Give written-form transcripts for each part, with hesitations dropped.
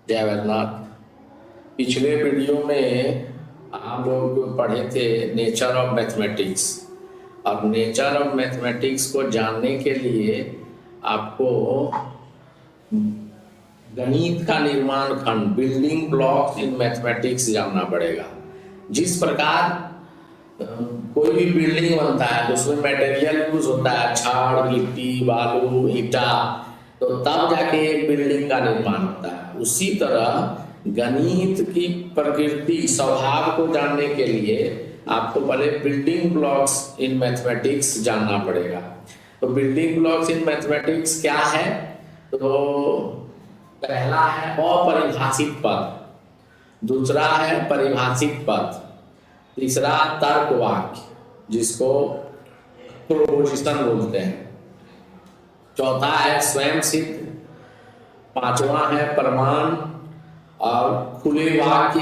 जय वैद्यनाथ। पिछले वीडियो में आप लोग पढ़े थे नेचर ऑफ मैथमेटिक्स। अब नेचर ऑफ मैथमेटिक्स को जानने के लिए आपको गणित का निर्माण खंड, बिल्डिंग ब्लॉक्स इन मैथमेटिक्स जानना पड़ेगा। जिस प्रकार कोई भी बिल्डिंग बनता है तो उसमें मटेरियल यूज होता है, छड़, गिट्टी, बालू, ईटा, तो तब जाके एक बिल्डिंग का निर्माण होता है। उसी तरह गणित की प्रकृति, स्वभाव को जानने के लिए आपको पहले बिल्डिंग ब्लॉक्स इन मैथमेटिक्स जानना पड़ेगा। तो बिल्डिंग ब्लॉक्स इन मैथमेटिक्स क्या है? तो पहला है अपरिभाषित पद, दूसरा है परिभाषित पद, तीसरा तर्क वाक्य जिसको प्रोपोजिशन बोलते हैं, चौथा है स्वयं सिद्ध, पांचवा है प्रमाण और खुले वाक्य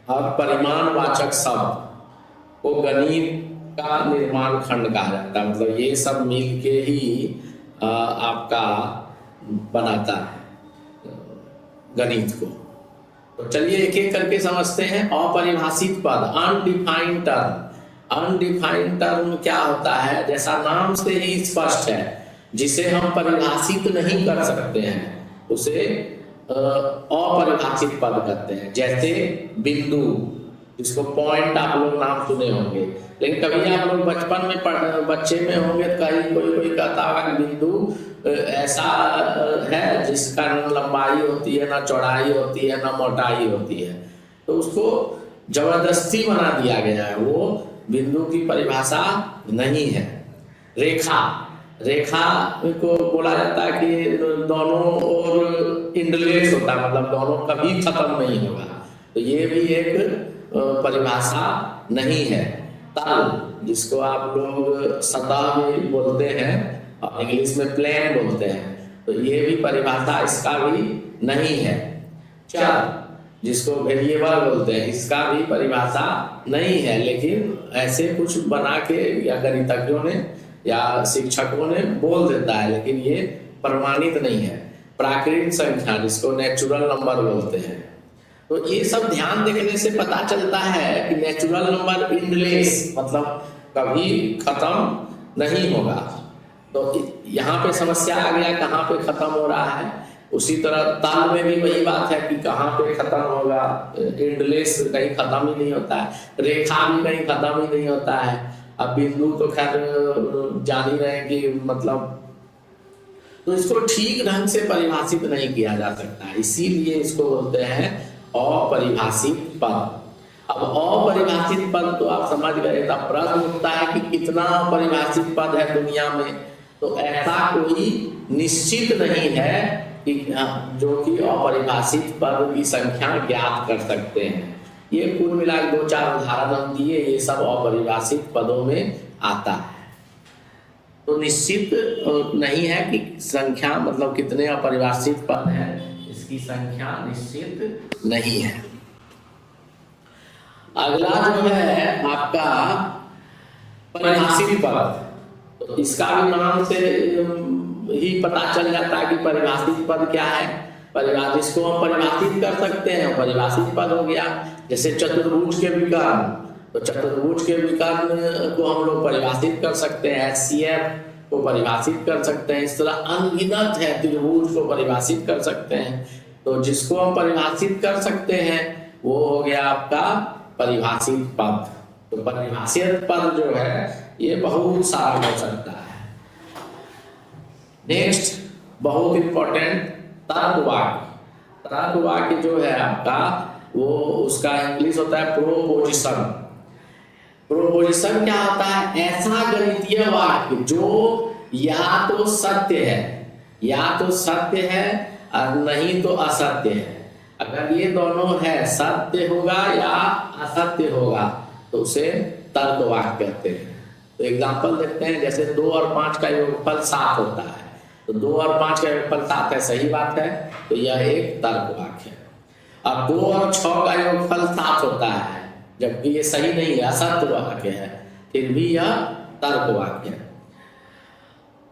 और परिमाणवाचक शब्द को गणित का निर्माण खंड कहा जाता है। मतलब ये सब मिलके ही आपका बनाता है गणित को। तो चलिए एक एक करके समझते हैं। अपरिभाषित पद, अनडिफाइंड टर्म। अनडिफाइंड टर्म क्या होता है? जैसा नाम से ही स्पष्ट है, जिसे हम परिभाषित नहीं कर सकते हैं उसे अपरिभाषित पद कहते हैं। जैसे बिंदु, जिसको पॉइंट आप लोग नाम सुने होंगे, लेकिन कभी आप लोग बचपन में बच्चे में होंगे तो कहीं कोई कहता होगा बिंदु ऐसा है जिसका न लंबाई होती है, ना चौड़ाई होती है, ना मोटाई होती है, तो उसको जबरदस्ती बना दिया गया है। वो बिंदु की परिभाषा नहीं है। रेखा, रेखा को बोला जाता है कि दोनों ओर इंडलेस होता है, मतलब दोनों कभी खत्म नहीं होगा, तो ये भी एक परिभाषा नहीं है। तल, जिसको आप लोग सतह भी बोलते हैं, इंग्लिश में प्लेन बोलते हैं, तो ये भी परिभाषा इसका भी नहीं है। चर, जिसको वेरिएबल बोलते हैं, इसका भी परिभाषा नहीं है, लेकिन ऐसे कुछ बना के या गणितज्ञों ने या शिक्षकों ने बोल देता है, लेकिन ये प्रमाणित नहीं है। प्राकृतिक संख्या, जिसको नेचुरल नंबर बोलते हैं, तो ये सब ध्यान देखने से पता चलता है कि नेचुरल नंबर इंडलेस, मतलब कभी खत्म नहीं होगा। तो यहाँ पे समस्या आ गया, कहाँ पे खत्म हो रहा है। उसी तरह ताल में भी वही बात है कि कहाँ पे खत्म होगा, इंडलेस कहीं खत्म ही नहीं होता है, रेखा भी कहीं खत्म ही नहीं होता है। अब बिंदु तो खैर जान ही रहे कि मतलब, तो इसको ठीक ढंग से परिभाषित नहीं किया जा सकता, इसीलिए इसको बोलते हैं अपरिभाषित पद। अब अपरिभाषित पद तो आप समझ गए। तब प्रश्न उठता है कि कितना अपरिभाषित पद है दुनिया में? तो ऐसा कोई निश्चित नहीं है कि जो कि अपरिभाषित पद की संख्या ज्ञात कर सकते हैं। ये कुल मिला के 2-4 उदाहरण हम दिए, ये सब अपरिभाषित पदों में आता है। तो निश्चित नहीं है कि संख्या, मतलब कितने अपरिभाषित पद हैं, इसकी संख्या निश्चित नहीं है। अगला जो है आपका परिभाषित पद, तो इसका भी नाम से ही पता चल जाता है कि परिभाषित पद क्या है। परिभाषित, इसको हम परिभाषित कर सकते हैं, परिभाषित पद हो गया। जैसे चतुर्भुज के विकर्ण, तो चतुर्भुज के विकर्ण को हम लोग परिभाषित कर सकते हैं, HCF को परिभाषित कर सकते हैं। इस तरह अनगिनत है, त्रिभुज को परिभाषित कर सकते हैं। तो जिसको हम परिभाषित कर सकते हैं वो हो गया आपका परिभाषित पद। तो परिभाषित पद जो है ये बहुत सारा हो सकता है। नेक्स्ट, बहुत इंपॉर्टेंट, तर्क वाक्य। तर्क वाक्य जो है आपका, वो उसका इंग्लिश होता है प्रोपोजिशन। प्रोपोजिशन क्या होता है? ऐसा गणितीय वाक्य जो या तो सत्य है, या तो सत्य है और नहीं तो असत्य है। अगर ये दोनों है, सत्य होगा या असत्य होगा, तो उसे तर्क वाक्य कहते हैं। तो एग्जांपल देखते हैं, जैसे 2 और 5 का योगफल 7 होता है, तो 2 और 5 का योगफल 7 है, सही बात है, तो यह एक तर्क वाक्य है। अब 2 और 6 का योगफल 7 होता है, जबकि ये सही नहीं है, असत्य वाक्य है, फिर भी यह तर्क वाक्य है।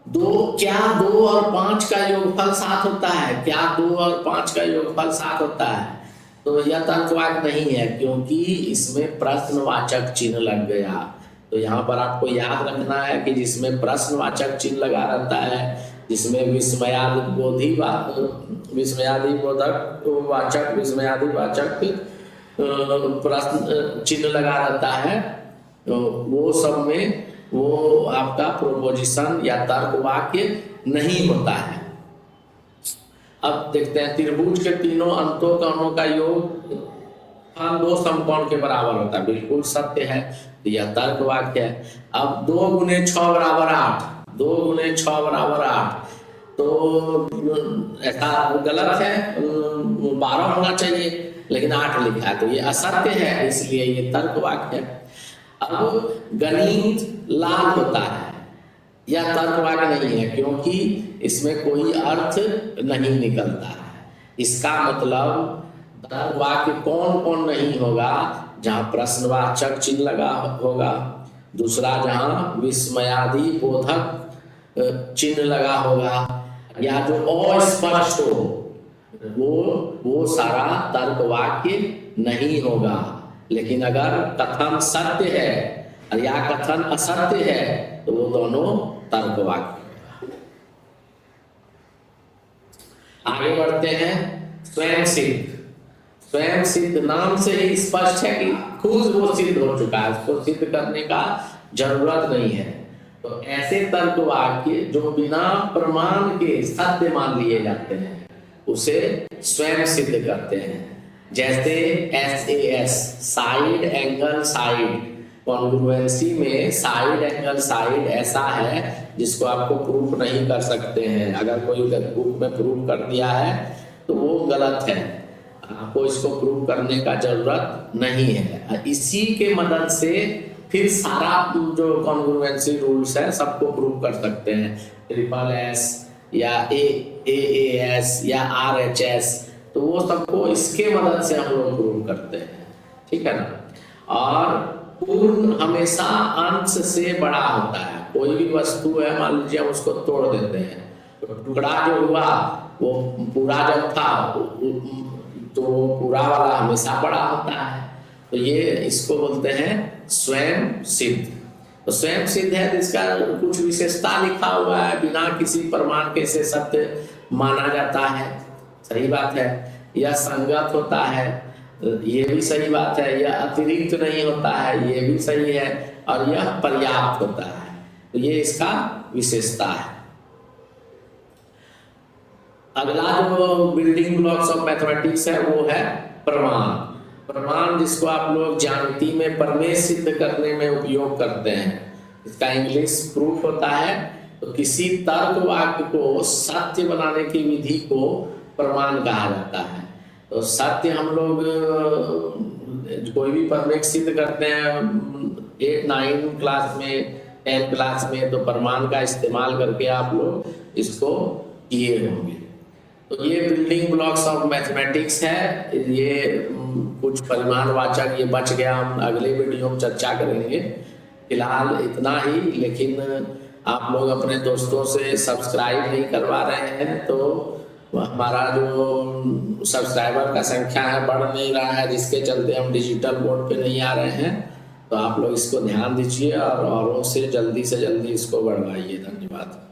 क्या 2 और 5 का योगफल 7 होता है? क्या 2 और 5 का योगफल 7 होता है? तो यह तर्कवाद नहीं है, क्योंकि इसमें प्रश्नवाचक चिन्ह लग गया। तो यहाँ पर आपको याद रखना है कि जिसमें प्रश्नवाचक चिन्ह लगा रहता है, जिसमें विस्मयादि बोधक वाचक, विस्मयादि वाचक प्रश्न चिन्ह लगा रहता है, तो वो सब में वो आपका प्रोपोजिशन या तर्क वाक्य नहीं होता है। अब देखते हैं, त्रिभुज के तीनों अंतों कोणों का योग फल 2 समकोण के बराबर होता है, बिल्कुल सत्य है, यह तर्क वाक्य है। अब 2 गुने 6 बराबर 8, 2 गुने 6 बराबर 8, तो ऐसा गलत है, 12 होना चाहिए, लेकिन 8 लिखा है, तो ये असत्य है, इसलिए ये तर्क वाक्य है। अब गणित लाल होता है, यह तर्क वाक्य नहीं है, क्योंकि इसमें कोई अर्थ नहीं निकलता है। इसका मतलब तर्क वाक्य कौन कौन नहीं होगा? जहाँ प्रश्नवाचक चिन्ह लगा होगा, दूसरा जहाँ विस्मयादि बोधक चिन्ह लगा होगा, या जो अस्पष्ट हो, वो सारा तर्क वाक्य नहीं होगा। लेकिन अगर कथन सत्य है या कथन असत्य है, तो वो दोनों तर्क वाक्य। आगे बढ़ते हैं, स्वयं सिद्ध। स्वयं सिद्ध नाम से ही स्पष्ट है कि खुद वो सिद्ध हो चुका है, उसको सिद्ध करने का जरूरत नहीं है। तो ऐसे तर्क वाक्य जो बिना प्रमाण के सत्य मान लिए जाते हैं, उसे स्वयं सिद्ध करते हैं। जैसे SAS, side angle side, congruency में साइड एंगल साइड ऐसा है जिसको आपको प्रूफ नहीं कर सकते हैं। अगर कोई बुक में प्रूफ कर दिया है तो वो गलत है, आपको इसको प्रूफ करने का जरूरत नहीं है। इसी के मदद से फिर सारा जो कॉन्ग्रुएंसी रूल्स है सबको प्रूफ कर सकते हैं, SSS या AAS या RHS, तो वो सबको इसके मदद से हम लोग प्रूव करते हैं, ठीक है ना। और पूर्ण हमेशा अंश से बड़ा होता है। कोई भी वस्तु है, मान लीजिए हम उसको तोड़ देते हैं, तो टुकड़ा जो हुआ वो पूरा जब था तो पूरा वाला हमेशा बड़ा होता है। तो ये इसको बोलते हैं स्वयं सिद्ध। तो स्वयं सिद्ध है जिसका कुछ विशेषता लिखा हुआ है, बिना किसी प्रमाण के से सत्य माना जाता है, सही बात है। यह संगत होता है, ये भी सही बात है। यह अतिरिक्त नहीं होता है, ये भी सही है। और यह पर्याप्त होता है, तो ये इसका विशेषता है। अगला जो बिल्डिंग ब्लॉक्स ऑफ मैथमेटिक्स है वो है प्रमाण। प्रमाण जिसको आप लोग ज्यामिति में प्रमेय सिद्ध करने में उपयोग करते हैं, इसका इंग्लिश प्रूफ होता है। तो किसी तर्क वाक्य को सत्य बनाने की विधि को प्रमाण कहा जाता है। तो सत्य हम लोग कोई भी प्रमेय सिद्ध करते हैं 8, 9 क्लास में, 10 क्लास में, तो प्रमाण का इस्तेमाल करके आप लोग इसको किए होंगे। तो ये बिल्डिंग ब्लॉक्स ऑफ मैथमेटिक्स है। ये कुछ परिमाणवाचक ये बच गया, हम अगले वीडियो में चर्चा करेंगे। फिलहाल इतना ही, लेकिन आप लोग अपने दोस्तों से सब्सक्राइब नहीं करवा रहे हैं, तो हमारा जो सब्सक्राइबर का संख्या है बढ़ नहीं रहा है, जिसके चलते हम डिजिटल बोर्ड पे नहीं आ रहे हैं। तो आप लोग इसको ध्यान दीजिए और औरों से जल्दी इसको बढ़वाइए। धन्यवाद।